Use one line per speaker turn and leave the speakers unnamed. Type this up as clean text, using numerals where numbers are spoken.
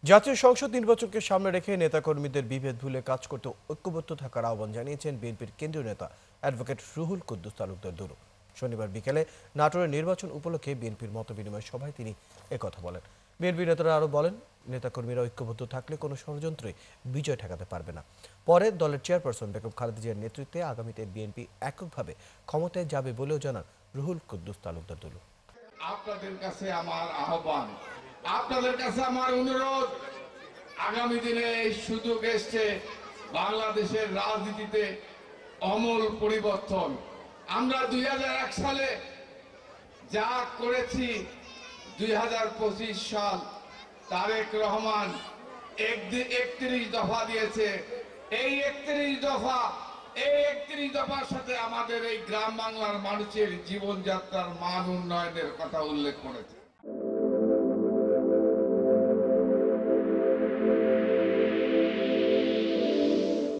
জাতীয় সংসদ নির্বাচনকে সামনে রেখে নেতাকর্মীদের বিভেদ ভুলে কাজ করতে ঐক্যবদ্ধ থাকার আহ্বান জানিয়েছেন বিএনপির কেন্দ্রীয় নেতা অ্যাডভোকেট রুহুল কুদ্দুস তালুকদার দুলু। শনিবার বিকেলে নাটোরের নির্বাচন উপলক্ষে বিএনপির মতবিনিময় সভায় তিনি একথা বলেন। বিএনপি নেতারা আরও বলেন, নেতাকর্মীরা ঐক্যবদ্ধ থাকলে কোনো ষড়যন্ত্রই বিজয় ঠেকাতে পারবে না। পরে দলের চেয়ারপারসন বেগম খালেদা জিয়ার নেতৃত্বে আগামীতে বিএনপি এককভাবে ক্ষমতায় যাবে বলেও জানান রুহুল কুদ্দুস তালুকদার দুলু।
আপনাদের কাছে আমার আহ্বান, আপনাদের কাছে আমার অনুরোধ, আগামী দিনে এই সুযোগ এসছে বাংলাদেশের রাজনীতিতে আমূল পরিবর্তন। আমরা 2001 সালে যা করেছি, 2025 সাল তারেক রহমান 31 দফা দিয়েছে। এই 31 দফার সাথে আমাদের এই গ্রাম বাংলার মানুষের জীবনযাত্রার মান উন্নয়নের কথা উল্লেখ করেছে।